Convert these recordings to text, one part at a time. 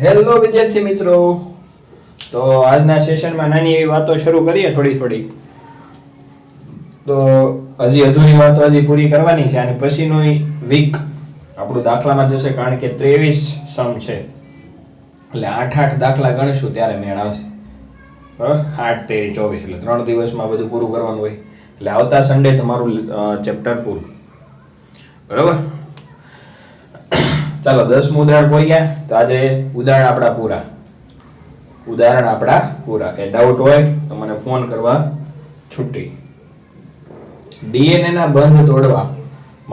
Hello વિદ્યાર્થી મિત્રો, તો આજના સેશનમાં નાની એવી વાતો શરૂ કરીએ થોડી. તો હજી અધૂરી વાતો હજી પૂરી કરવાની છે અને પછીનો વીક આપણું દાખલામાં જશે, કારણ કે 23 સમ છે એટલે 8 દાખલા ગણશું ત્યારે મેળ આવશે. બરાબર, 8, 13, 24 એટલે 3 દિવસમાં બધું પૂરું કરવાનું હોય. એટલે આવતા સન્ડે તમારું ચેપ્ટર પૂરું. બરાબર, ચાલો 10મું ઉદાહરણ કોઈ ગયા. તો આજે ઉદાહરણ આપણા પૂરા. કે ડાઉટ હોય તો મને ફોન કરવા છૂટી. ડીએનએ ના બંધ તોડવા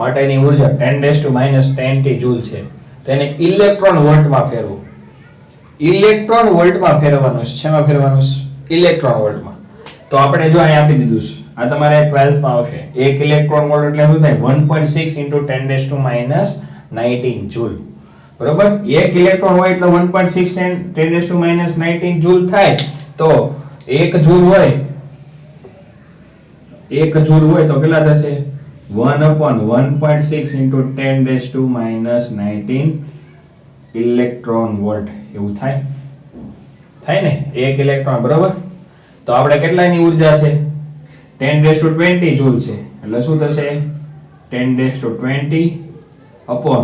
માટેની ઉર્જા 10⁻10T જૂલ છે. તેને ઇલેક્ટ્રોન વોલ્ટમાં ફેરવો. ઇલેક્ટ્રોન વોલ્ટમાં ફેરવવાનું છે. શેમાં ફેરવવાનું છે? ઇલેક્ટ્રોન વોલ્ટમાં. તો આપણે જો અહીં આપી દીધું છે, આ તમારે 12th માં આવશે. 1 ઇલેક્ટ્રોન વોલ્ટ એટલે શું થાય? 1.6 × 10⁻19 જૂલ. બરોબર, 1 ઇલેક્ટ્રોન હોય એટલે 1.6 × 10⁻19 જૂલ થાય. તો 1 જૂલ હોય તો કેટલા થશે? 1/1.6 × 10⁻19 ઇલેક્ટ્રોન વોલ્ટ. એવું થાય ને? 1 ઇલેક્ટ્રોન. બરોબર, તો આપણે કેટલાની ઉર્જા છે? 10⁻20 જૂલ છે. એટલે શું થશે? 10⁻20 upon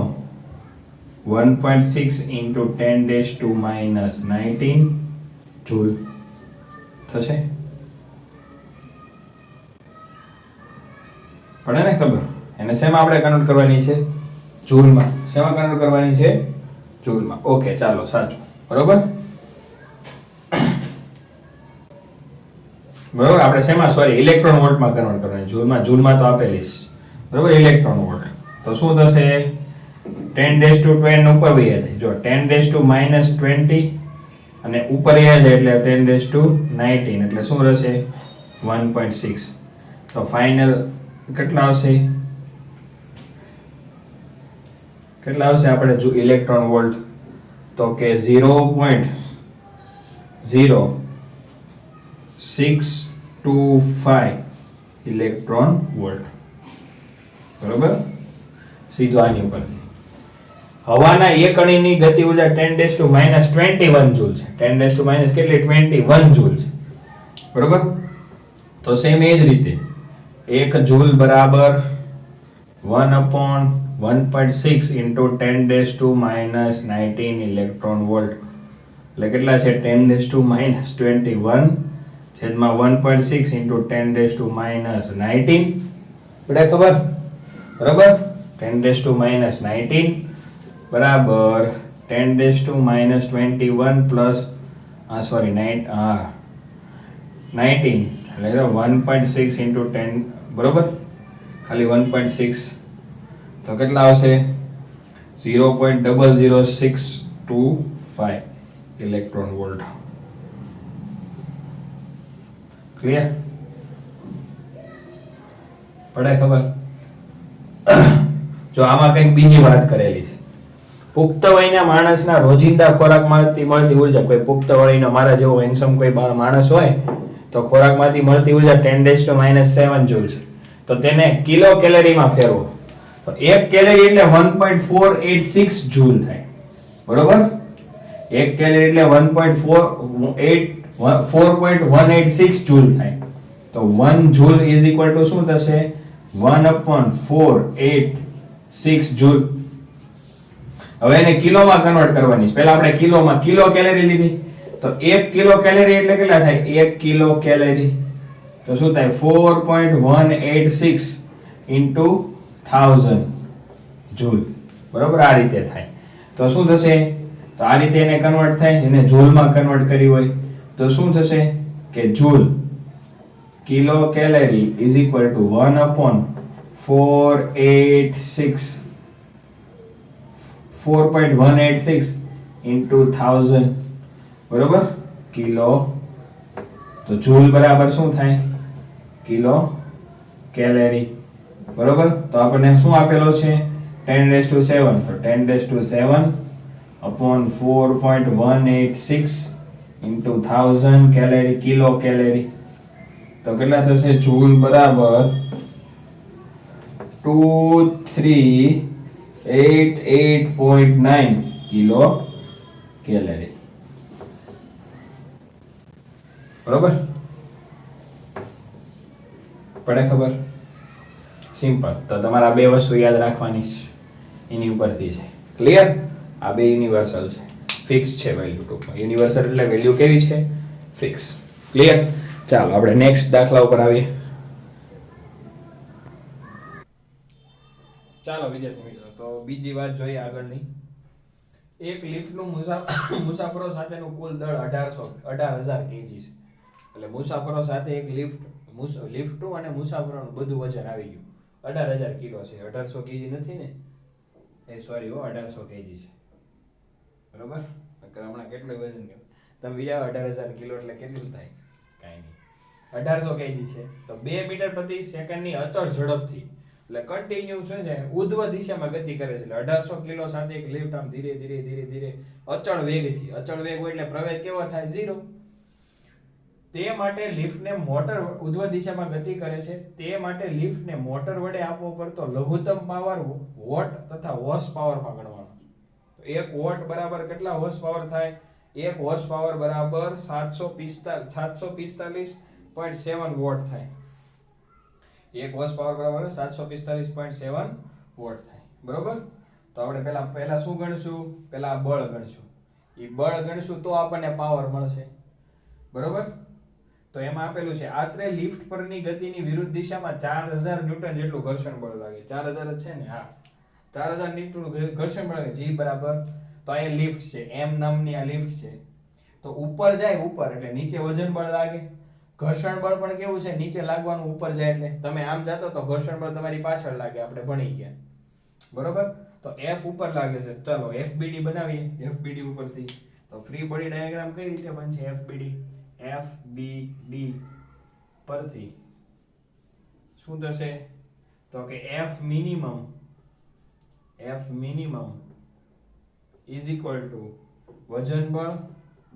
1.6 × 10⁻19 જૂલ થશે. પડે ને ખબર? એને શેમાં આપણે કન્વર્ટ કરવાની છે? જૂલમાં. શેમાં કન્વર્ટ કરવાની છે? જૂલમાં. ઓકે, ચાલો, સાચું. બરોબર, આપણે શેમાં, સોરી, ઇલેક્ટ્રોન વોલ્ટમાં કન્વર્ટ કરવાની. જૂલમાં તો આપેલી છે. બરોબર, ઇલેક્ટ્રોન વોલ્ટ. તો શું થશે? 10⁻10 ઉપર વહી જાય. જો 10⁻20 અને ઉપર જાય એટલે 10⁻19 એટલે શું રહેશે? 1.6. તો ફાઇનલ કેટલા આવશે આપણે જો ઇલેક્ટ્રોન વોલ્ટ? તો કે 0.0625 ઇલેક્ટ્રોન વોલ્ટ. બરોબર, સીધો આની ઉપરથી. હવાના એક અણુની ગતિ ઉર્જા 10⁻21 જૂલ છે. 10⁻- કેટલી? 21 જૂલ છે. બરોબર, તો સેમ એ જ રીતે 1 જૂલ બરાબર 1/1.6 × 10⁻19 ઇલેક્ટ્રોન વોલ્ટ. એટલે કેટલા છે? 10⁻21 છેદમાં 1.6 × 10⁻19. બધા ખબર? બરાબર, 10⁻19 બરાબર 10⁻21 પ્લસ 19 એટલે 1.6 × 10. બરોબર, ખાલી 1.6 તો કેટલા આવશે? 0.00625 ઇલેક્ટ્રોન વોલ્ટ. ક્લિયર? પડે ખબર? જો આમાં કંઈક બીજી વાત કરેલી છે. પુખ્ત વયના માણસના રોજિંદા ખોરાકમાંથી મળતી ઉર્જા, કોઈ પુખ્ત વયનો મારા જેવો હેન્ડસમ કોઈ માણસ હોય તો ખોરાકમાંથી મળતી ઉર્જા 10⁻7 જૂલ છે. તો તેને કિલો કેલરીમાં ફેરવો. તો 1 કેલરી એટલે 1.486 જૂલ થાય. બરોબર, 1 કેલરી એટલે 4.186 જૂલ થાય. તો 1 જૂલ ઇઝ ઇક્વલ ટુ શું થશે? 1/486 જૂલ. હવે એને કિલોમાં કન્વર્ટ કરવાની છે. પહેલા આપણે કિલો કેલરી લીધી. તો 1 કિલો કેલરી એટલે કેટલા થાય? 1 કિલો કેલરી તો શું થાય? 4.186 × 1000 જૂલ. બરોબર, આ રીતે થાય. તો શું થશે? તો આ રીતે એને કન્વર્ટ થાય. એને જૂલમાં કન્વર્ટ કરી હોય તો શું થશે? કે joule kilo calorie is equal to 1/486 4.186 × 1000. બરોબર, કિલો. તો જૂલ બરાબર શું થાય? Kilo calorie. બરોબર, તો આપણને શું આપેલો છે? 10⁻7. તો 10⁻7 upon 4.186 × 1000 કેલરી, કિલો કેલરી. તો કેટલા થશે? જૂલ બરાબર 2388.9 કિલો કેલેરી. બરોબર, પડે ખબર? સિમ્પલ. તો તમારે આ બે વસ્તુ યાદ રાખવાની છે એની ઉપરથી છે. ક્લિયર? આ બે યુનિવર્સલ છે, ફિક્સ છે વેલ્યુ. ટૂંકમાં યુનિવર્સલ એટલે વેલ્યુ કેવી છે? ફિક્સ. ક્લિયર? ચાલો આપણે નેક્સ્ટ દાખલા ઉપર આવીએ. ચાલો વિદ્યાર્થી મિત્રો, તો બીજી વાત જોઈએ આગળની. એક લિફ્ટનું મુસાફરો સાથેનું કુલ દળ 18,000 kg છે. એટલે મુસાફરો સાથે એક લિફ્ટનું અને મુસાફરોનું બધું વજન આવી ગયું 18,000 કિલો છે. 1800 kg નથી ને? એ સોરી 1800 kg છે. બરોબર? હમણાં કેટલું વજન કહેવાય? તમે વિચારો 18,000 કિલો એટલે કેટલું થાય? કાંઈ નહીં. 1800 kg છે. તો 2 મીટર પ્રતિ સેકન્ડની અચળ ઝડપથી, એટલે કન્ટિન્યુ છે ને ઉર્ધ્વ દિશામાં ગતિ કરે છે. એટલે 1800 કિલો સાથે એક લિફ્ટ આમ ધીરે ધીરે ધીરે ધીરે અચળ વેગથી, અચળ વેગ હોય એટલે પ્રવેગ કેવો થાય? 0. તે માટે લિફ્ટને મોટર ઉર્ધ્વ દિશામાં ગતિ કરે છે. તે માટે લિફ્ટને મોટર વડે આપવો પડતો લઘુત્તમ પાવર વોટ તથા હોર્સ પાવરમાં ગણવાનો. તો 1 વોટ બરાબર કેટલા હોર્સ પાવર થાય? 1 હોર્સ પાવર બરાબર 745.7 વોટ થાય. 1 હોર્સ પાવર બરાબર 745.7 વોટ થાય. બરોબર? તો આપણે પહેલા શું ગણશું? પહેલા બળ ગણશું. એ બળ ગણશું તો આપણને પાવર મળશે. બરોબર? તો એમાં આપેલું છે આત્રે લિફ્ટ પરની ગતિની વિરુદ્ધ દિશામાં 4000 ન્યૂટન જેટલું ઘર્ષણ બળ લાગે. 4000 જ છે ને? હા, 4000 ન્યૂટન ઘર્ષણ બળ લાગે. G બરાબર, તો આ લિફ્ટ છે, M નામની આ લિફ્ટ છે. તો ઉપર જાય ઉપર એટલે નીચે વજન બળ લાગે. ઘર્ષણ બળ પણ કેવું છે? નીચે લાગવાનું, ઉપર જાય એટલે. તમે આમ જાતો તો ઘર્ષણ બળ તમારી પાછળ લાગે, આપણે ભણી ગયા. બરોબર? તો F ઉપર લાગે છે. ચાલો FBD બનાવીએ. FBD ઉપરથી તો ફ્રી બોડી ડાયાગ્રામ કઈ રીતે બનશે? FBD પરથી શું થશે? તો કે F minimum is equal to વજન બળ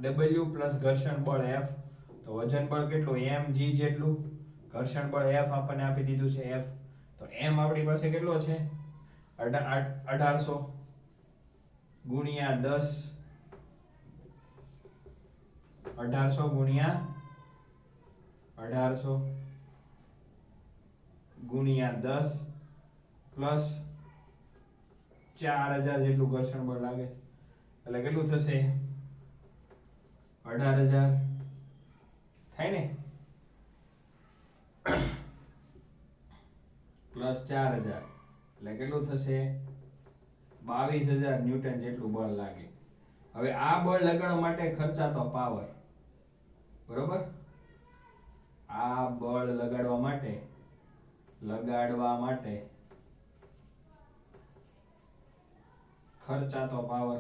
W plus ઘર્ષણ બળ F. તો વજન બળ કેટલું? mg જેટલું. ઘર્ષણ બળ F આપણને આપી દીધું છે F. તો m આપણી પાસે કેટલો છે? 1800 ગુણ્યા 10, 1800 ગુણ્યા 10 પ્લસ 4000 જેટલું ઘર્ષણ બળ લાગે. એટલે કેટલું થશે? 18,000 થાય ને? પ્લસ 4000 એટલે કેટલું થશે? 22,000 ન્યૂટન જેટલું બળ લાગે. હવે આ બળ લગાડવા માટે ખર્ચાતો પાવર. બરોબર? આ બળ લગાડવા માટે ખર્ચાતો પાવર.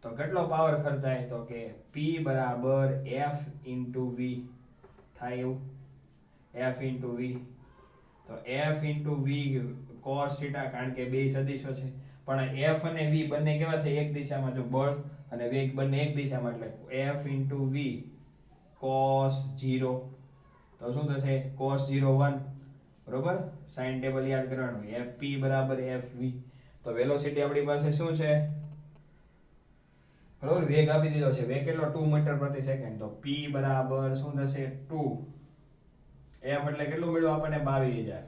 તો કેટલો પાવર ખર્ચાય? તો કે P બરાબર F into V થાય એવું. F into V. તો F into V cos theta, કારણ કે બે સદિશો છે. પણ F અને V બંને કેવા છે? એક દિશામાં. જો બળ અને વેગ બંને એક દિશામાં એટલે F into V cos 0. તો શું થશે? cos 0 1. બરોબર? સાઈન ટેબલ યાદ કરવાનું. Fp બરાબર Fv. તો વેલોસિટી આપણી પાસે શું છે? બરોબર? વેગ આપી દીધો છે. વેગ કેટલો? 2 મીટર પ્રતિ સેકન્ડ. તો p બરાબર શું થશે? 2. F એટલે કેટલું મળ્યું આપણને? 22,000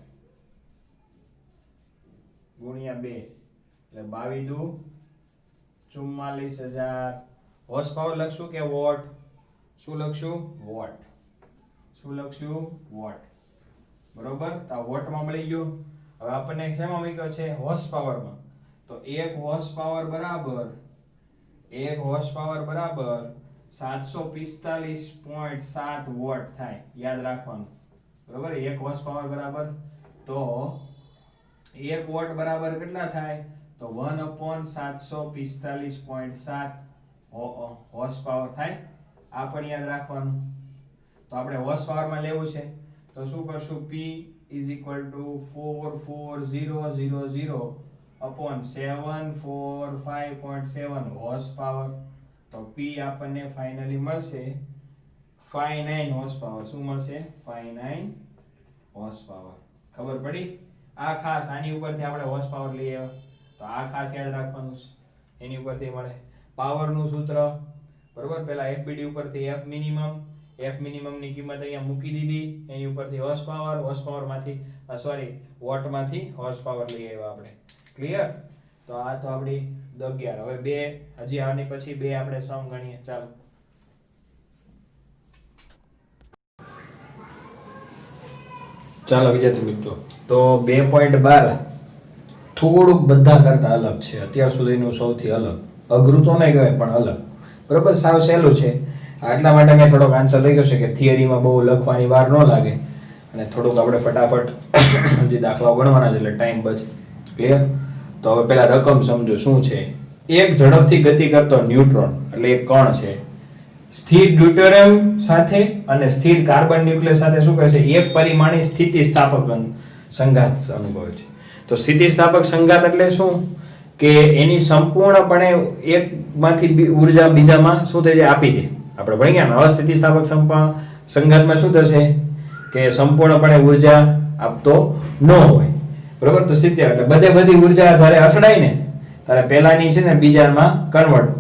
ગુણ્યા 2 એટલે 22 દુ 44,000. હોર્સ પાવર લખશું કે વોટ? શું લખશું? વોટ. બરોબર? તો વોટમાં મળી ગયું. હવે આપણને શેમાં મૂક્યો છે? હોર્સ પાવરમાં. તો 1 હોર્સ પાવર બરાબર 745.7 વોટ થાય. યાદ રાખવાનું. બરોબર? 1 હોર્સ પાવર બરાબર, તો 1 વોટ બરાબર કેટલા થાય? તો 1/745.7 હોર્સ પાવર થાય. આ પણ યાદ રાખવાનું. તો આપણે હોર્સ પાવરમાં લેવું છે તો શું કરશું? P is equal to 44000/745.7 horse power. તો P આપણને ફાઇનલી મળશે 59 હોર્સ પાવર. શું મળશે? 59 હોર્સ પાવર. ખબર પડી? આ ખાસ આની ઉપરથી આપણે હોર્સ પાવર લઈએ. તો તો આ ખાસ યાદ રાખવાનું છે, એની ઉપરથી મળે પાવરનું સૂત્ર, બરોબર. પહેલા FBD ઉપરથી F મિનિમમ ની કિંમત અહીંયા મૂકી દીધી, એની ઉપરથી હોર્સ પાવર માંથી વોટ માંથી હોર્સ પાવર લઈ આવ્યા આપણે. ક્લિયર? તો આ તો આપણી 11. હવે બે હજી આની પછી બે આપણે સમ ગણીએ. ચાલો વિદ્યાર્થી મિત્રો, તો 2.12 થોડુંક બધા કરતા અલગ છે, અત્યાર સુધીનું સૌથી અલગ. અઘરું તો નહીં કહેવાય પણ અલગ, બરોબર. સાવ સહેલું છે, આટલા માટે મેં થોડોક આન્સર લઈ ગયો છે કે થિયરીમાં બહુ લખવાની વાર ન લાગે અને થોડુંક આપણે ફટાફટ જે દાખલાઓ ગણવાના છે એટલે ટાઈમ બચે. ક્લિયર? તો હવે પેલા રકમ સમજો શું છે. એક ઝડપથી ગતિ કરતો ન્યુટ્રોન એટલે એક કણ છે, સ્થિર ડ્યુટેરિયમ સાથે અને સ્થિર કાર્બન ન્યુક્લિયસ સાથે શું કહે છે, એક પરિમાણીય સ્થિતિસ્થાપક સંઘાત અનુભવે છે. તો સ્થિતિસ્થાપક સંઘાત એટલે શું કે એની સંપૂર્ણપણે એકમાંથી ઉર્જા બીજામાં શું થઈ જાય, આપી દે. આપણે ભણી ગયા ને, અસ્થિતિસ્થાપક સંઘાતમાં શું થશે કે સંપૂર્ણપણે ઉર્જા આપતો ન હોય, બરોબર. તો સ્થિતિ એટલે બધી ઉર્જા જ્યારે અથડાય ને ત્યારે પહેલાની છે ને બીજામાં કન્વર્ટ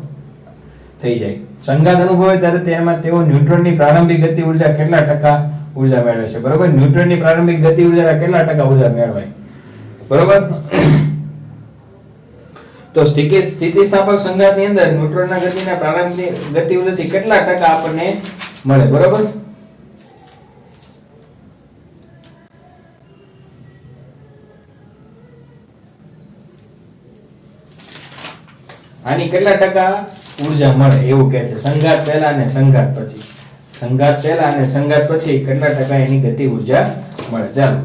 થઈ જાય. સંઘાત અનુભવે ત્યારે તેમાં તેઓ ન્યુટ્રોનની પ્રારંભિક ગતિ ઉર્જા કેટલા ટકા ઉર્જા મેળવે છે, બરોબર. ન્યુટ્રોનની પ્રારંભિક ગતિ ઉર્જા કેટલા ટકા ઉર્જા મેળવાય, બરોબર. તો સ્થિતિસ્થાપક સંઘાતની અંદર ન્યુટ્રોનના ગતિના પ્રારંભિક ગતિ ઉર્જાથી કેટલા ટકા આપણને મળે, બરોબર. આની કેટલા ટકા ઉર્જા મળે એવું કહે છે. સંઘાત પહેલા અને સંઘાત પછી, સંઘાત પહેલા અને સંઘાત પછી કેટલા ટકા એની ગતિ ઉર્જા મળે. ચાલો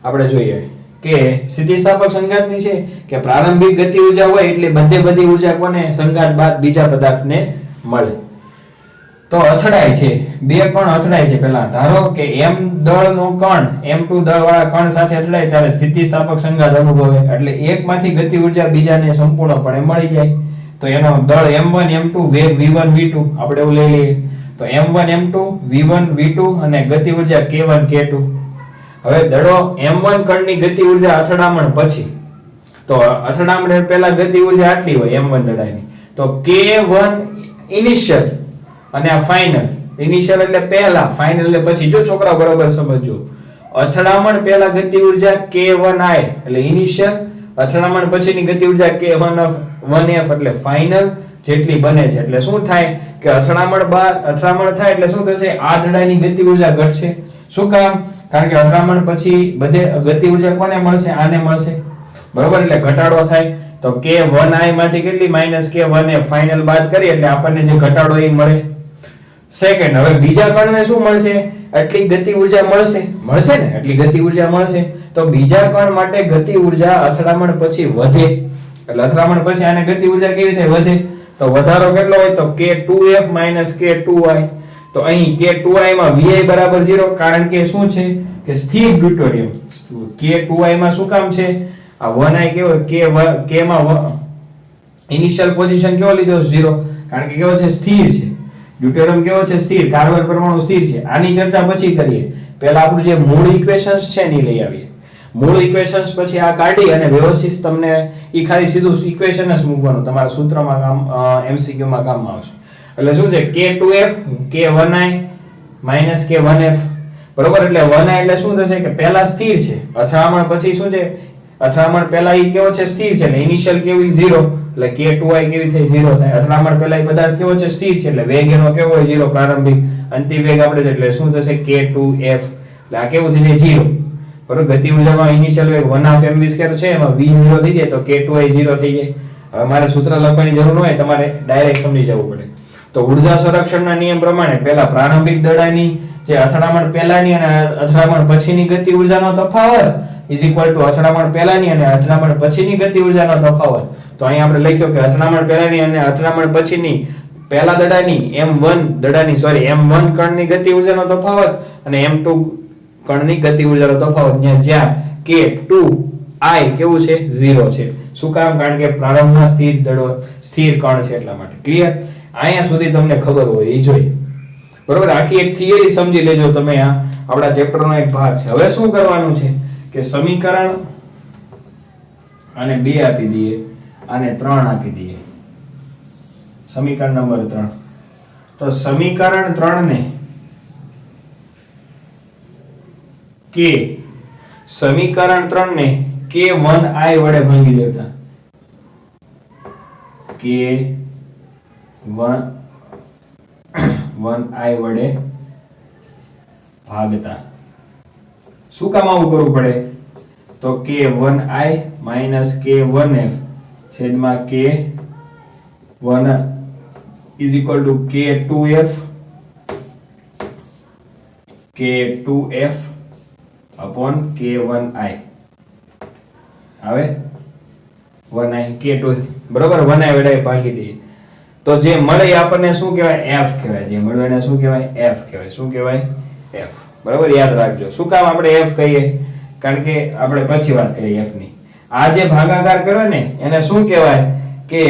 આપણે જોઈએ કે સ્થિતિસ્થાપક સંઘાતની છે કે પ્રારંભિક ગતિ ઉર્જા હોય એટલે બધી ઉર્જા કોને, સંઘાત બાદ બીજા પદાર્થને મળે. તો અથડાય છે, બે કણ અથડાય છે. પહેલા ધારો કે m દળનો કણ m2 દળવાળા કણ સાથે અથડાય ત્યારે સ્થિતિસ્થાપક સંઘાત અનુભવે, એટલે એકમાંથી ગતિ ઉર્જા બીજાને સંપૂર્ણપણે મળી જાય. તો એનો દળ m1 m2 વેગ v1 v2 આપણે એવું લઈ લઈએ. તો m1 m2 v1 v2 અને ગતિ ઉર્જા k1 k2. હવે દળો m1 કણની ગતિ ઉર્જા અથડામણ પછી, તો અથડામણ પહેલા ગતિ ઉર્જા આટલી હોય m1 દળાની, તો k1 ઇનિશિયલ અને આ ફાઇનલ. ઇનિશિયલ એટલે પહેલા, ફાઇનલ એટલે પછી. જો છોકરા બરોબર સમજજો, અથડામણ પહેલા ગતિ ઉર્જા k1i એટલે ઇનિશિયલ, અથડામણ પછીની ગતિ ઉર્જા k1f એટલે ફાઇનલ જેટલી બને છે. એટલે શું થાય કે અથડામણ થાય એટલે શું થશે, આ દડાની ગતિ ઉર્જા ઘટશે. શું કામ? કારણ કે અથડામણ પછી બધે ગતિ ઉર્જા કોને મળશે, આને મળશે, બરોબર. એટલે ઘટાડો થાય. તો k1i માંથી કેટલી -k1f ફાઇનલ બાદ કરી એટલે આપણને જે ઘટાડો એ મળે. સેકન્ડ, હવે બીજા કણને શું મળશે, એટલી ગતિ ઉર્જા મળશે ને, એટલી ગતિ ઉર્જા મળશે. તો બીજા કણ માટે ગતિ ઉર્જા અથડામણ પછી વધે, એટલે અથડામણ પછી આને ગતિ ઉર્જા કેવી રીતે વધે, તો વધારો કેટલો હોય, તો k2f k2i. તો અહીં k2i માં vi બરાબર 0, કારણ કે શું છે કે સ્થિર ડ્યુટેરિયમ. k2i માં શું કામ છે, આ 1i કેવો k માં ઇનિશિયલ પોઝિશન કેવો લીધો 0, કારણ કે કેવો છે, સ્થિર છે. ડ્યુટેરિયમ કેવો છે, સ્થિર. કાર્બન પરમાણુ સ્થિર છે. આની ચર્ચા પછી કરીએ. પહેલા આપણું જે મૂળ ઇક્વેશન્સ છે ને લઈ આવીએ. મૂળ ઇક્વેશન્સ પછી આ કાઢી અને વ્યવસ્થિત તમને ઈ ખાલી સીધું ઇક્વેશન જ મૂકવાનું, તમારા સૂત્રમાં કામ, MCQ માં કામમાં આવશે. એટલે શું છે, k2f k1i k1f, બરોબર. એટલે 1i એટલે શું થશે કે પહેલા સ્થિર છે, અથડામણ પછી શું છે, અથડામણ પહેલા ઈ કેવો છે, સ્થિર છે, એટલે ઇનિશિયલ કેવી 0, એટલે k2i કેવી થઈ 0 થાય. અથડામણ પહેલા ઈ પદાર્થ કેવો છે, સ્થિર છે, એટલે વેગ એનો કેવો હોય 0 પ્રારંભિક. અંતિમ વેગ આપણે છે એટલે શું થશે, k2f, એટલે આ કેવું થઈ જાય 0, બરોબર. ગતિ ઉર્જામાં ઇનિશિયલ વેગ 1/2mv2 છે, એમાં v0 થઈ જાય તો k2i 0 થઈ જાય. હવે મારે સૂત્ર લખવાની જરૂર ન હોય, તમારે ડાયરેક્ટ સમજી જવું પડે. તો ઉર્જા સંરક્ષણના નિયમ પ્રમાણે પહેલા પ્રારંભિક દળાની જે અથડામણ પહેલાની અને અથડામણ પછીની ગતિ ઉર્જાનો તફાવત અથડામણ પહેલાની અને અથડામણ પછીની ગતિ ઉર્જાનો તફાવત. તો અહીં આપણે લખ્યો કે અથડામણ પહેલાની અને અથડામણ પછીની પહેલા દડાની m1 કણની ગતિ ઉર્જાનો તફાવત અને m2 કણની ગતિ ઉર્જાનો તફાવત, જ્યાં k2i કેવું છે, 0 છે. શું કામ? કારણ કે પ્રારંભમાં સ્થિર કણ છે એટલા માટે. ક્લિયર? અહીંયા સુધી તમને ખબર હોય એ જોઈએ, બરોબર. આખી એક થિયરી સમજી લેજો તમે, આ આપણા ચેપ્ટરનો એક ભાગ છે. હવે શું કરવાનું છે કે સમીકરણ અને 2 આપી દઈએ આને 3 આપી દઈએ, સમીકરણ નંબર 3. તો સમીકરણ 3 ને કે સમીકરણ 3 ને k1i વડે ભાંગી દેતા, k1i વડે ભાગતા. શું કામ આવું કરવું પડે? તો k1i માઈનસ k1f છેદમાં k1 is equal to k2f upon k1i આવે 1i k2 બરોબર 1i વડે ભાગી દઈએ તો જે મળે આપણને શું કહેવાય? f કહેવાય. જે મળ્યું એને શું કહેવાય? f કહેવાય. શું કહેવાય? f. બરોબર, યાદ રાખજો. શું કામ આપણે f કહીએ? કારણ કે આપણે પછી વાત કરીએ f ની. આ જે ભાગાકાર કર્યો ને એને શું કહેવાય? કે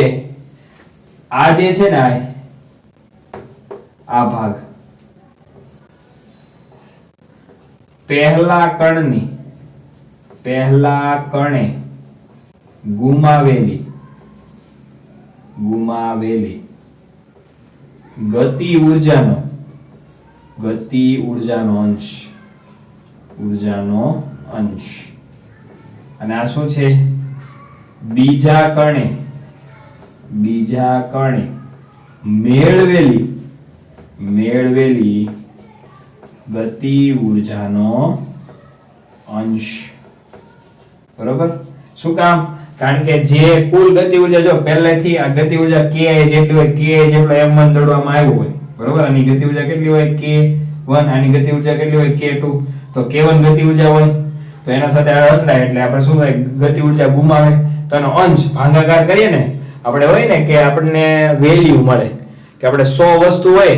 આ જે છે ને આ ભાગ પહેલા કણે ગુમાવેલી ગતિ ઉર્જાનો અંશ અને આ શું છે? બીજા કણે મેળવેલી ગતિ ઉર્જાનો અંશ. બરોબર. શું કામ? કારણ કે જે કુલ ગતિ ઉર્જા જો પહેલેથી આ ગતિ ઉર્જા ki જેટલી હોય, ki જેટલો m1 દળવામાં આવ્યો હોય, બરોબર, આની ગતિ ઉર્જા કેટલી હોય? k1. આની ગતિ ઉર્જા કેટલી હોય? k2. તો k1 ગતિ ઉર્જા હોય તો એના સાથે આ અથડાય એટલે આપણે શું થાય? ગતિ ઉર્જા ગુમાવે તો એનો અંશ ભાગાકાર કરીએ ને આપણે હોય ને કે આપણને વેલ્યુ મળે કે આપણે 100 વસ્તુ હોય,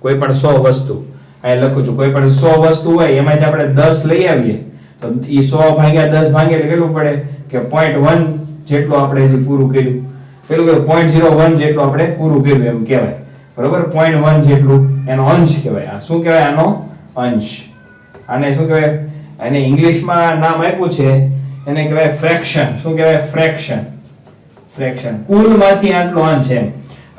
કોઈ પણ 100 વસ્તુ અહીં લખું છું, કોઈ પણ 100 વસ્તુ હોય એમાંથી આપણે 10 લઈ આવીએ તો ઈ 100 ભાગ્યા 10 ભાંગે એટલે કેટલું પડે કે 0.1 જેટલું આપણે જે પૂરું કર્યું, પેલું કે 0.01 જેટલું આપણે પૂરું કર્યું એમ કહેવાય. બરોબર, 0.1 જેટલું એનો અંશ કહેવાય. આ શું કહેવાય? આનો અંશ. આને શું કહેવાય? અને ઇંગ્લિશમાં નામ આપ્યું છે એને કહેવાય ફ્રેક્શન. શું કહેવાય? ફ્રેક્શન. કુલમાંથી આટલો અંશ એમ.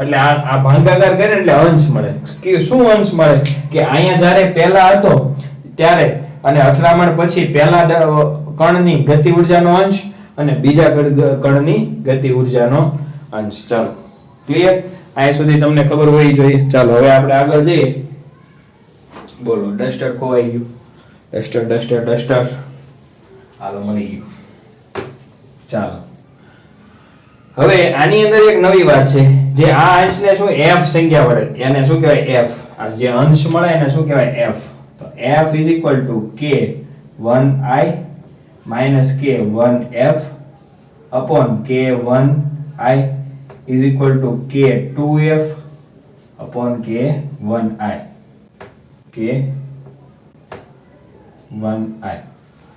એટલે આ ભાગાકાર કરે એટલે અંશ મળે. કે શું અંશ મળે? કે અહીંયા જ્યારે પહેલા હતો ત્યારે અને અથડામણ પછી પહેલા કણની ગતિ ઉર્જાનો અંશ અને બીજા કણની ગતિ ઉર્જાનો અંશ. ચાલો, ક્લિયર? અહીંયા સુધી તમને ખબર હોવી જોઈએ. ચાલો હવે આપણે આગળ જઈએ. બોલો, ડસ્ટર ખોવાઈ ગયું. ડસ્ટર હાલો મળી ગયું. ચાલો હવે આની અંદર એક નવી વાત છે. જે આ અંશને શું f સંખ્યા વડે એને શું કહેવાય? f. આ જે અંશ મળે એને શું કહેવાય? f. તો f is equal to k1i minus k1f upon k1i is equal to k2f upon k1i.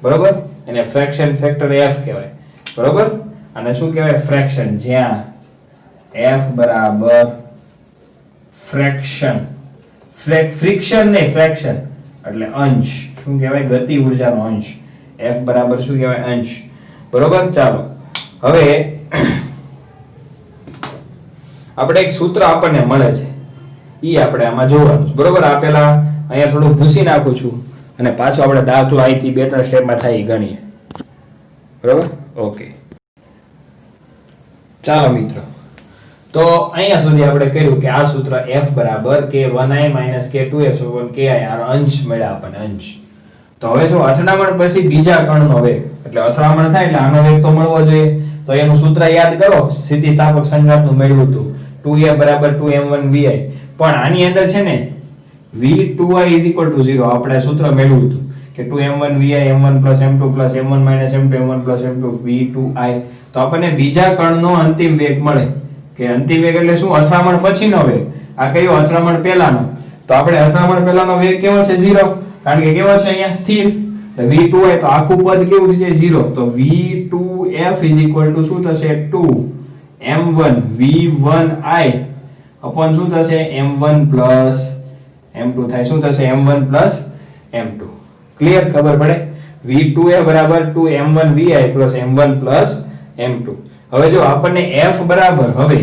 બરોબર, એને ફ્રેક્શન ફેક્ટર f કહેવાય. બરોબર, અને શું કહેવાય? ફ્રેક્શન. જ્યાં f બરાબર ફ્રેક્શન, ફ્રિક્શન નહીં ફ્રેક્શન એટલે અંશ. શું કહેવાય? ગતિ ઉર્જાનો અંશ. f બરાબર શું કહેવાય? અંશ. બરોબર. ચાલો હવે આપણે એક સૂત્ર આપણને મળે છે ઈ આપણે આમાં જોવાનું છે. બરોબર, આ પહેલા અહીંયા થોડું ભૂસી નાખું છું અને પાછો આપણે દાખલો અહીંથી 2-3 સ્ટેપમાં થાય ગણીએ. બરોબર, ઓકે. ચાલો મિત્રો, તો અહીંયા સુધી આપણે કર્યું કે આ સૂત્ર f બરાબર k1i k2f ki આનો અંશ મળ્યા આપણને, અંશ. તો હવે જો અથડામણ પછી બીજા કણનો વેગ, એટલે અથડામણ થાય એટલે આનો વેગ તો મળવો જોઈએ. તો એનું સૂત્ર યાદ કરો, સ્થિતિસ્થાપક સંઘાતનું મેળવ્યું હતું 2a બરાબર 2m1vi. પણ આની અંદર છે ને v2i is equal to 0 આપણે સૂત્ર મેળવ્યું હતું કે 2m1vi m1 m2 m1 m2 m1 m2 v2i. તો આપણને બીજા કણનો અંતિમ વેગ મળે કે અંતિમ વેગ એટલે શું? અથડામણ પછીનો વેગ. આ કયો? અથડામણ પહેલાનો. તો આપણે અથડામણ પહેલાનો વેગ કેવો છે? 0. કારણ કે કેવો છે? અહીંયા સ્થિર. v2i તો આખું પદ કેવું થઈ જાય? 0. તો v2f is equal to શું થશે? 2m1 v1i upon શું થશે? m1 plus m2 થાય. શું થશે? m1 plus m2. ક્લિયર? ખબર પડે? v2a બરાબર 2m1vi plus m1 plus m2. હવે જો આપણને f બરાબર હવે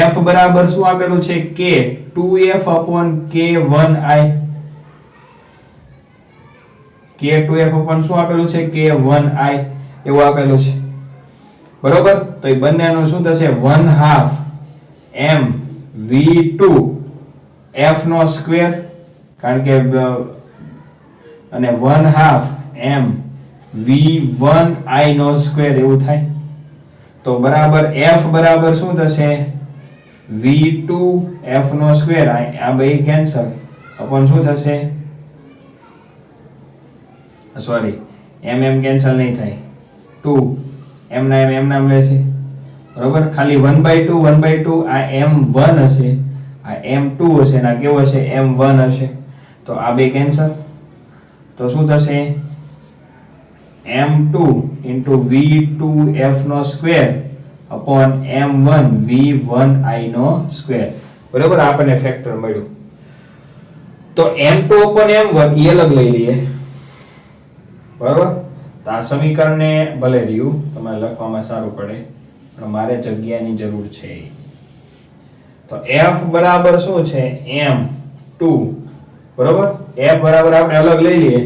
f બરાબર શું આપેલું છે k 2f k1i k2f શું આપેલું છે k1i એવું આપેલું છે બરોબર તો એ બંનેનું શું થશે 1/2 m v2 f નો સ્ક્વેર કારણ કે અને 1/2 m v1i નો સ્ક્વેર એવું થાય તો બરાબર f બરાબર શું થશે v2 f નો સ્ક્વેર આ બે કેન્સલ અપોન શું થશે સોરી m કેન્સલ નહીં થાય 2 m ના m નામ લેશે બરોબર ખાલી 1/2 આ m1 હશે આ m2 હશે ના કેવો હશે m1 હશે તો આ બે કેન્સલ તો શું થશે m2 v2f નો સ્ક્વેર અપોન m1 v1i નો સ્ક્વેર બરોબર આપણને ફેક્ટર મળ્યું તો m2 upon m1 એ અલગ લઈ લઈએ બરોબર તો આ સમીકરણને ભલે રહ્યું તમારે લખવામાં સારું પડે પણ મારે જગ્યાની જરૂર છે તો f બરાબર શું છે m2 બરોબર f બરાબર આપણે અલગ લઈ લઈએ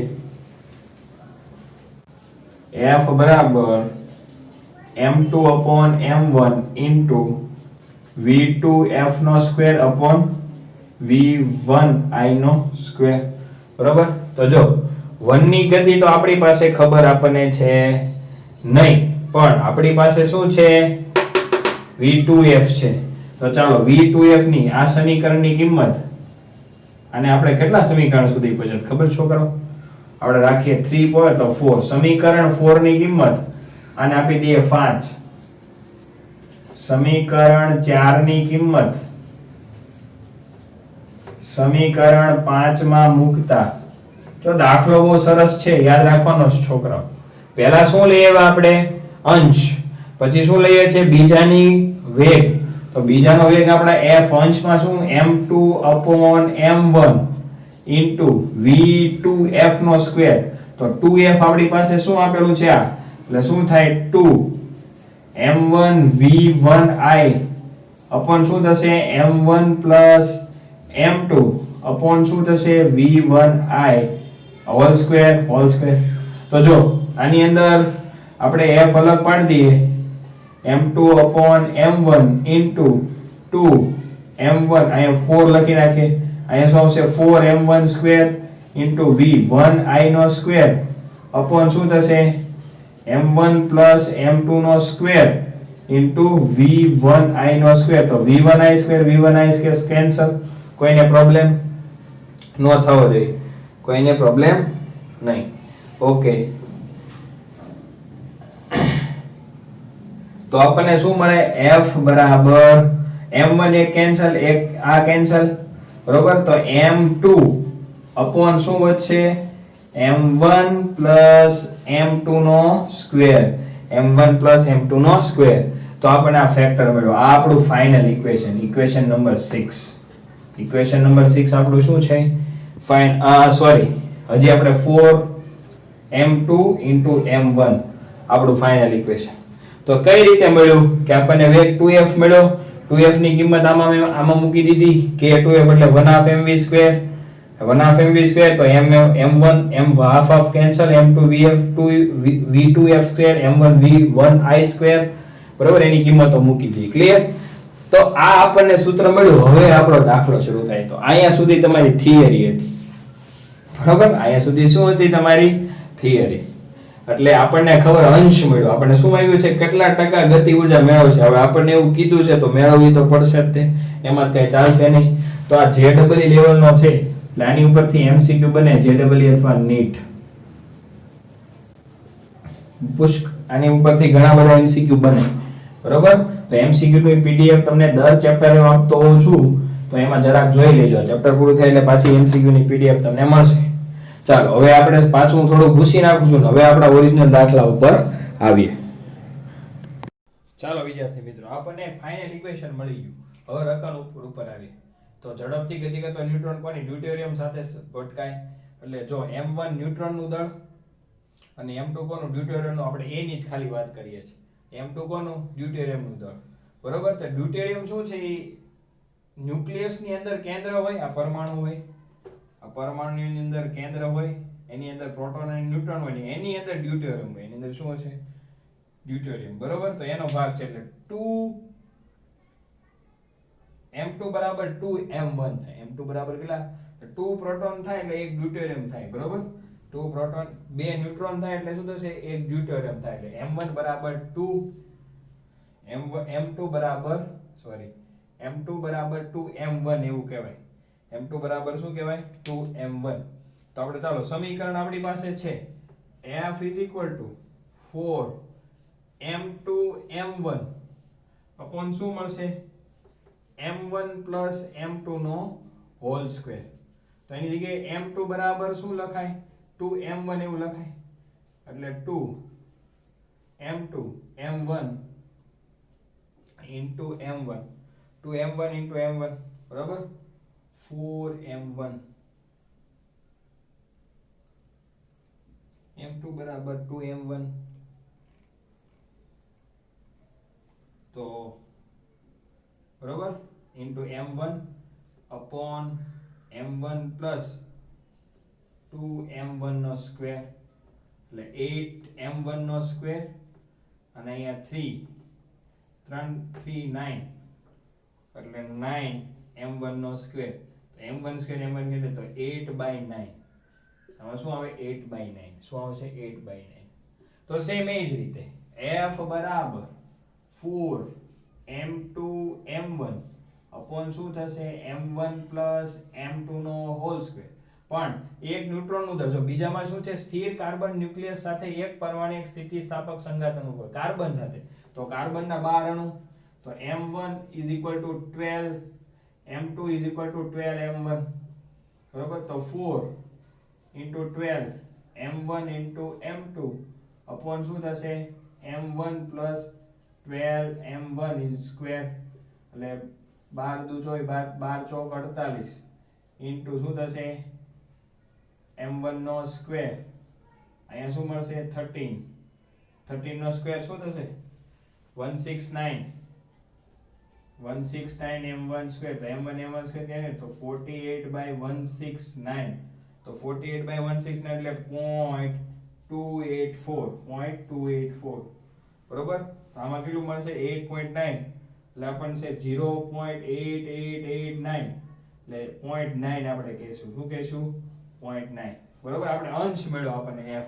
f બરાબર m2 upon m1 into v2f નો સ્ક્વેર upon v1i નો સ્ક્વેર બરોબર તો જો 1 ની ગતિ તો આપણી પાસે ખબર આપણને છે નહીં પણ આપણી પાસે શું છે v2f છે તો ચાલો v2f ની આ સમીકરણની કિંમત અને આપણે કેટલા સમીકરણ સુધી પહોંચ્યા ખબર છોકરાઓ આપણે રાખીએ 3 પર તો 4 સમીકરણ 4 ની કિંમત અને આપી દઈએ 5 સમીકરણ 4 ની કિંમત સમીકરણ 5 માં મૂકતા જો દાખલો બહુ સરસ છે યાદ રાખવાનો છે છોકરાઓ પહેલા શું લઈએ આપણે અંશ પછી શું લઈએ છે બીજાની વેગ તો બીજાનો વેગ આપણે f અંશમાં શું m2 upon m1 into v2f નો સ્ક્વેર તો 2f આપણી પાસે શું આપેલું છે આ એટલે શું થાય 2 m1 v1i upon શું થશે m1 plus m2 upon શું થશે v1i હોલ સ્ક્વેર તો જો આની અંદર આપણે f અલગ પાડી દઈએ m2 upon m1 into 2 m1 અહીંયા 4 લખી નાખીએ અહીંયા શું આવશે 4m1 સ્ક્વેર into v1i નો સ્ક્વેર upon શું થશે m1 plus m2 નો સ્ક્વેર into v1i નો સ્ક્વેર તો v1i સ્ક્વેર કેન્સલ કોઈને પ્રોબ્લેમ નો થવો જોઈએ કોઈને પ્રોબ્લેમ નહીં ઓકે તો આપણને શું મળે f બરાબર m1 એક કેન્સલ એક આ કેન્સલ બરોબર તો m2 upon શું વધશે m1 plus m2 નો સ્ક્વેર m1 plus m2 નો સ્ક્વેર તો આપણને આ ફેક્ટર મળ્યો આ આપણું final equation number 6 equation number 6 આપણું શું છે સોરી હજી આપણે 4m2 into m1 આપણું ફાઇનલ ઇક્વેશન તો કઈ રીતે મળ્યું કે આપણને વેગ 2f મળ્યો 2f ની કિંમત આમાં મૂકી દીધી k2f એટલે 1/2 mv સ્ક્વેર 1/2 mv સ્ક્વેર તો m1 m half of cancel m2 vf2 v2f square m1 v1i square બરોબર એની કિંમતો મૂકી દીધી ક્લિયર તો આ આપણને સૂત્ર મળ્યું હવે આપણો દાખલો શરૂ થાય તો અહીંયા સુધી તમારી થિયરી હતી બરોબર અહીંયા સુધી શું હતી તમારી થિયરી એટલે આપણને ખબર અંશ મળ્યો આપણને શું આવ્યું છે કેટલા ટકા ગતિ ઊર્જા મેળવશે હવે આપણને એવું કીધું છે તો મેળવવી તો પડશે જ તે એમાં કઈ ચાલશે નહીં તો આ જેડબલઈ લેવલનો છે એટલે આની ઉપરથી એમસીક્યુ બને જેડબલઈ અથવા નીટ પુષ્ક આની ઉપરથી ઘણા બધા એમસીક્યુ બને બરોબર તો એમસીક્યુ ની પીડીએફ તમને દર ચેપ્ટરે આપતો હોઉં છું તો એમાં જરાક જોઈ લેજો ચેપ્ટર પૂરું થાય એટલે પાછી એમસીક્યુ ની પીડીએફ તમને મળશે ચાલો હવે આપણે પાછું થોડું ભૂસી નાખું છું હવે આપણા ઓરિજિનલ દાખલા ઉપર આવીએ ચાલો વિદ્યાર્થી મિત્રો આપણને ફાઇનલ ઇક્વેશન મળી ગયું હવે રકમ ઉપર આવીએ તો ઝડપથી ગતિ કરતો ન્યુટ્રોન કોની ડ્યુટેરિયમ સાથે ભટકાય એટલે જો m1 ન્યુટ્રોનનું દળ અને m2 કોનું ડ્યુટેરિયમનું આપણે a ની જ ખાલી વાત કરીએ છીએ M2 કોનું? ડ્યુટેરિયમનું દળ. બરોબર? તો ડ્યુટેરિયમ શું છે? એ ન્યુક્લિયસની અંદર કેન્દ્ર હોય, આ પરમાણુ હોય, આ પરમાણુની અંદર કેન્દ્ર હોય, એની અંદર પ્રોટોન અને ન્યુટ્રોન હોય, એની અંદર ડ્યુટેરિયમ હોય. એની અંદર શું હશે? ડ્યુટેરિયમ. બરોબર? તો એનો ભાગ છે એટલે 2 M2 બરાબર 2M1 થાય. M2 બરાબર કેટલા? 2 પ્રોટોન થાય એટલે 1 ડ્યુટેરિયમ થાય. બરોબર? 2 પ્રોટોન 2 ન્યુટ્રોન થાય એટલે શું થશે? 1 ડ્યુટેરિયમ થાય. એટલે M1 બરાબર 2 M2 બરાબર M2 બરાબર 2M1 એવું કહેવાય. M2 બરાબર શું કહેવાય? 2M1. તો આપણે ચાલો સમીકરણ આપણી પાસે છે F is equal to 4M2M1 upon શું મળશે? M1 plus M2 નો હોલ સ્ક્વેર. તો એની જગ્યાએ M2 બરાબર શું લખાય? 2M1 એવું લખાય. એટલે 2M2 M1 into M1 2M1 into M1 બરાબર 4M1 M2 બરાબર 2M1 તો બરાબર into M1 upon M1 plus 2M1 નો સ્ક્વેર એટલે 8M1 નો સ્ક્વેર અને અહીંયા 3 9 એટલે 9M1 નો સ્ક્વેર. તો M1 સ્ક્વેર M1 એટલે તો 8/9. આમાં શું આવે? 8/9. શું આવશે? 8/9. તો સેમ એ જ રીતે F બરાબર 4M2M1 અપોન શું થશે? M1 plus M2 નો હોલ સ્ક્વેર. પણ એક ન્યુટ્રોન નું દળ. જો બીજામાં શું છે? સ્થિર કાર્બન ન્યુક્લિયસ સાથે એક પરમાણિક સ્થિતિસ્થાપક સંગાત અણુ કાર્બન સાથે. તો કાર્બનના 12 અણુ. તો M1 is equal to 12, M2 is equal to 12M1. બરોબર? તો 4 into 12 M1 into M2 upon શું થશે? M1 plus 12M1 is square. એટલે 12 દુ 12 12 ચોક 48 into શું થશે? M1 નો સ્ક્વેર. અહીંયા શું મળશે? 13. 13 નો સ્ક્વેર શું થશે? 169 M1 સ્ક્વેર. તો M1 સ્ક્વેર ક્યારે? તો 48/169. તો 48/169 એટલે 0.284. બરોબર? તો આમાં કેટલું મળશે? 8.9. એટલે આપણને છે 0.8889 એટલે 0.9 આપણે કહીશું. શું કહીશું? 0.9. બરોબર? આપણે અંશ મળ્યો. આપણને F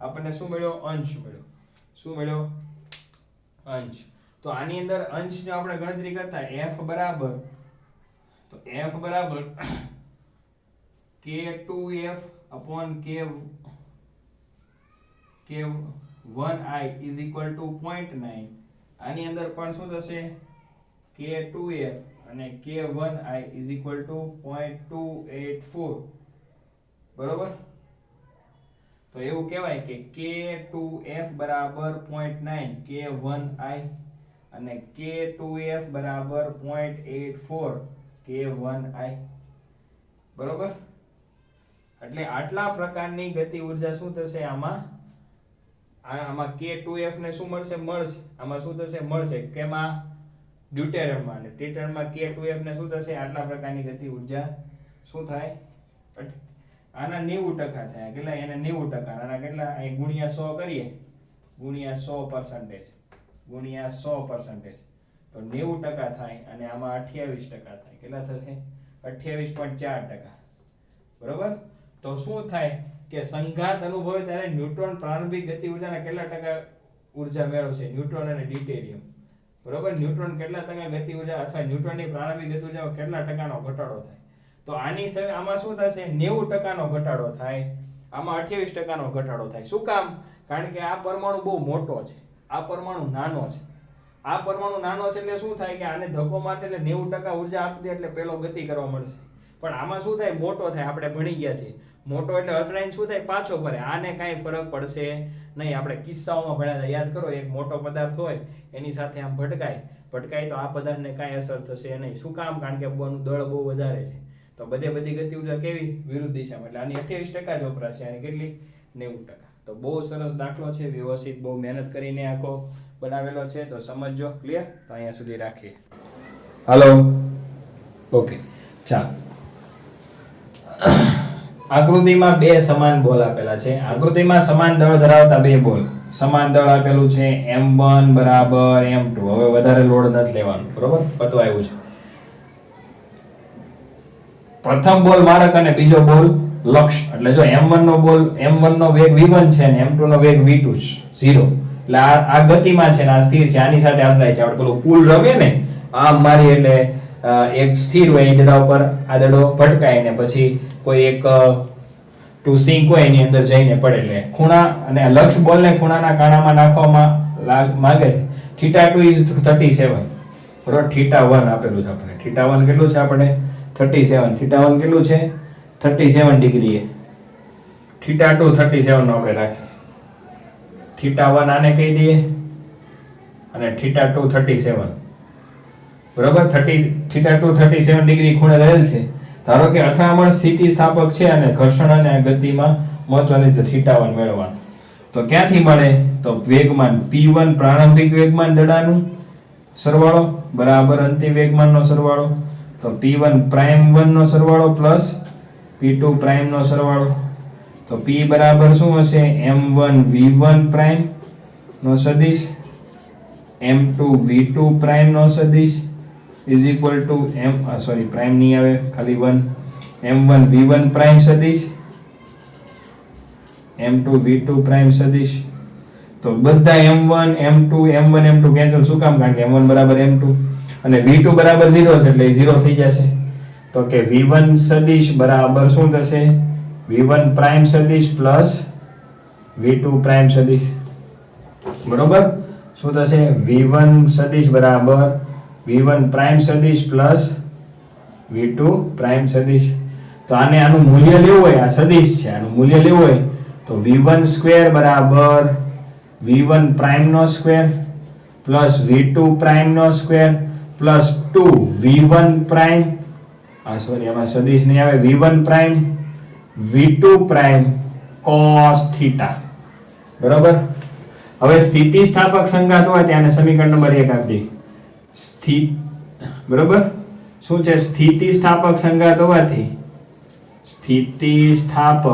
આપણને શું મળ્યો? અંશ મળ્યો. શું મળ્યો? અંશ. તો આની અંદર અંશની આપણે ગણતરી કરતા F બરાબર તો F બરાબર K2F upon K1I is equal to 0.9. આની અંદર પણ શું થશે? K2F અને K1I is equal to 0.284. બરોબર? તો એવું કહેવાય કે K2F બરાબર 0.9 K1I અને K2F બરાબર 0.84 K1I. બરોબર? એટલે આટલા પ્રકારની ગતિ ઊર્જા શું થશે? આમાં K2F ને શું મળશે? આમાં શું થશે? મળશે કેમાં? ડ્યુટેરિયમમાં. અને ટ્રિટિયમમાં K2F ને શું થશે? આટલા પ્રકારની ગતિ ઊર્જા શું થાય? આના 90% થાય. કેટલા? એને 90%. આના કેટલા? અહીં ગુણ્યા 100 કરીએ. ગુણ્યા 100%. ગુણ્યા 100%. તો 90% થાય અને આમાં 28% થાય. કેટલા થશે? 28.4%. બરોબર? તો શું થાય કે સંઘાત અનુભવે ત્યારે ન્યુટ્રોન પ્રારંભિક ગતિ ઊર્જાના કેટલા ટકા ઊર્જા મેળવશે? ન્યુટ્રોન અને ડ્યુટેરિયમ. બરોબર? ન્યુટ્રોન કેટલા ટકા ગતિ ઊર્જા અથવા ન્યુટ્રોનની પ્રારંભિક ગતિ ઊર્જામાં કેટલા ટકાનો ઘટાડો થાય? તો આમાં શું થશે? 90% ઘટાડો થાય. આમાં 28% ઘટાડો થાય. શું કામ? કારણ કે આ પરમાણુ બહુ મોટો છે, આ પરમાણુ નાનો છે. આ પરમાણુ નાનો છે એટલે શું થાય કે આને ધક્કો મારશે એટલે 90% ઊર્જા આપી દે એટલે પેલો ગતિ કરવા મળશે. પણ આમાં શું થાય? મોટો થાય. આપણે ભણી ગયા છીએ મોટો એટલે અથડાઈને શું થાય? પાછો ફરે. આને કાંઈ ફરક પડશે નહીં. આપણે કિસ્સાઓમાં ભણ્યા હતા, યાદ કરો. એક મોટો પદાર્થ હોય એની સાથે આમ ભટકાય તો આ પદાર્થને કાંઈ અસર થશે નહીં. શું કામ? કારણ કે બળનું દળ બહુ વધારે છે. તો બધી ગતિ ઊર્જા કેવી? વિરુદ્ધ દિશામાં. એટલે આની 28% જ વપરાશે. આની કેટલી? 90%. તો બહુ સરસ દાખલો છે, વ્યવસ્થિત બહુ મહેનત કરીને આખો બનાવેલો છે, તો સમજજો. ક્લિયર? તો અહીંયા સુધી રાખીએ. હાલો, ઓકે, ચાલો. આકૃતિમાં બે સમાન બોલ આપેલા છે. આકૃતિમાં સમાન દળ ધરાવતા બે બોલ. સમાન દળ આપેલું છે m1 બરાબર m2. હવે વધારે લોડ નથી લેવાનો, બરોબર? પતવા આવ્યું છે. પ્રથમ બોલ મારક અને બીજો બોલ લક્ષ. એટલે જો m1 નો બોલ, m1 નો વેગ v1 છે અને m2 નો વેગ v2 છે 0. એટલે આ ગતિમાં છે ને આ સ્થિર છે. આની સાથે અથડાય છે. આપણે પેલું પુલ રમે ને, આમ મારી એટલે એક સ્થિર હોય એ દડા ઉપર આ દડો ભટકાય ને પછી કોઈ એક ટુ સિંક હોય એની અંદર જઈને પડે. એટલે ખૂણા અને લક્ષ બોલને ખૂણાના કાણામાં નાખવામાં માંગે છે. θ2 is 37, બરોબર? θ1 આપેલું છે આપણે. θ1 કેટલું છે આપણે? 37. θ1 કેટલું છે? 37 ડિગ્રી. θ2 37 નો આપણે રાખીએ. θ1 આને કહી દઈએ અને θ2 37, બરોબર? θ2 37 ડિગ્રી ખૂણે રહેલ છે. ધારો કે અથડામણ સ્થિતિસ્થાપક છે અને ઘર્ષણ અને ગતિમાં મહત્વની તો θ1 મેળવવાનું. તો ક્યાંથી મળે? તો વેગમાન p1 પ્રારંભિક વેગમાન દડાનું સરવાળો બરાબર અંતિમ વેગમાનનો સરવાળો. તો p1 પ્રાઇમ 1 નો સરવાળો પ્લસ p2 પ્રાઇમ નો સરવાળો. તો p બરાબર શું હશે? m1 v1 પ્રાઇમ નો સદિશ m2 v2 પ્રાઇમ નો સદિશ is equal to પ્રાઇમ નહીં આવે, ખાલી 1 m1 v1 પ્રાઇમ સદિશ m2 v2 પ્રાઇમ સદિશ. તો બધા m1 m2 m1 m2 cancel. શું કામ? કારણ કે m1 બરાબર m2 અને v2 બરાબર 0 છે એટલે 0 થઈ જશે. તો કે v1 સદિશ બરાબર શું થશે? v1 પ્રાઇમ સદિશ પ્લસ v2 પ્રાઇમ સદિશ, બરોબર? શું થશે? v1 સદિશ બરાબર v1 પ્રાઇમ સદિશ પ્લસ v2 પ્રાઇમ સદિશ. તો આને આનું મૂલ્ય લેવું હોય, આ સદિશ છે, આનું મૂલ્ય લેવું હોય તો v1 સ્ક્વેર બરાબર v1 પ્રાઇમ નો સ્ક્વેર પ્લસ v2 પ્રાઇમ નો સ્ક્વેર પ્લસ 2 v1 પ્રાઇમ, આમાં સદિશ નહીં આવે, v1 prime v2 prime cos θ, બરાબર? હવે સ્થિતિસ્થાપક સંઘાત હોય ત્યાં સમીકરણ નંબર 1 આપી દઈએ. બરોબર? શું છે? સ્થિતિસ્થાપક સંઘાત હોવાથી, સ્થિતિસ્થાપક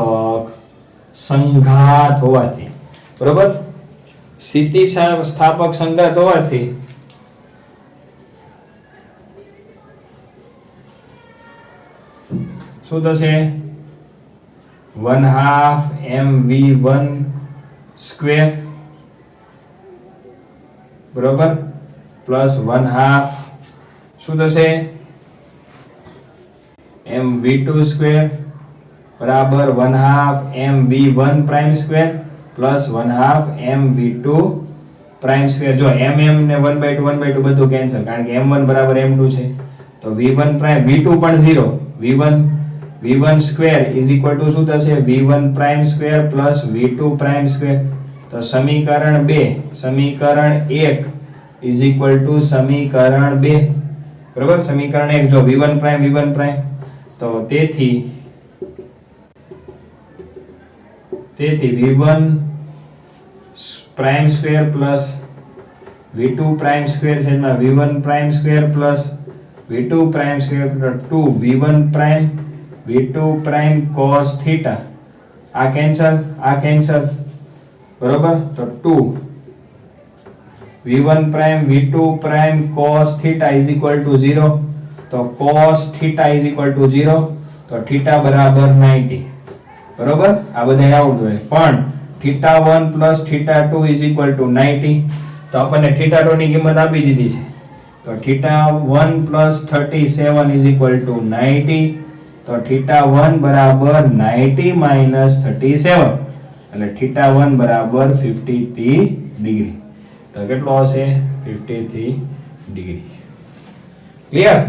સંઘાત હોવાથી, બરોબર? સ્થિતિસ્થાપક સંઘાત હોવાથી શું થશે? 1/2 mv1 સ્ક્વેર, બરોબર, પ્લસ 1/2 શું થશે? mv2 સ્ક્વેર બરાબર 1/2 mv1 prime square plus 1/2 mv2 prime square. જો mm ને 1/2 બધું કેન્સલ, કારણ કે m1 બરાબર m2 છે. તો v1 પ્રાઇમ v2 પણ 0. v1 square is equal to શું થશે? v1 prime square plus v2 prime square. તો સમીકરણ 2, સમીકરણ 1 ઇઝ ઇક્વલ ટુ સમીકરણ 2, બરાબર? સમીકરણ 1 જો v1 પ્રાઇમ તો તેથી v1 prime square plus v2 prime square છે એમાં v1 prime square plus v2 prime square 2 v1 prime v2 prime cos θ. આ કેન્સલ, બરોબર? તો 2 v1 prime v2 prime cos θ is equal to 0. તો cos θ is equal to 0. તો θ બરાબર 90, બરોબર? આ બધા આવડતું હોય. પણ θ1 plus θ2 is equal to 90. તો આપણને θ2 ની કિંમત આપી દીધી છે. તો θ1 plus 37 is equal to 90. તો θ1 બરાબર 90 minus 37 એટલે θ1 બરાબર 53 ડિગ્રી. તો કેટલો હશે? 53 ડિગ્રી. ક્લિયર?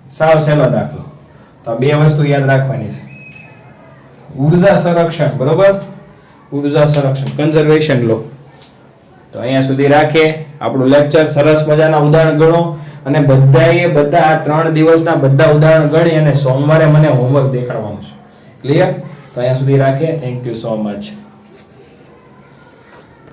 સાવ સહેલો દાખલો. તો બે વસ્તુ યાદ રાખવાની છે. ઊર્જા સંરક્ષણ, બરોબર? ઊર્જા સંરક્ષણ, કન્ઝર્વેશન લો. તો અહીંયા સુધી રાખીએ આપણું લેક્ચર. સરસ મજાના ઉદાહરણ ગણો અને બધા આ 3 દિવસના બધા ઉદાહરણ ગણી અને સોમવારે મને હોમવર્ક દેખાડવાનું છે. ક્લિયર? તો અહીંયા સુધી રાખીએ. Thank you so much.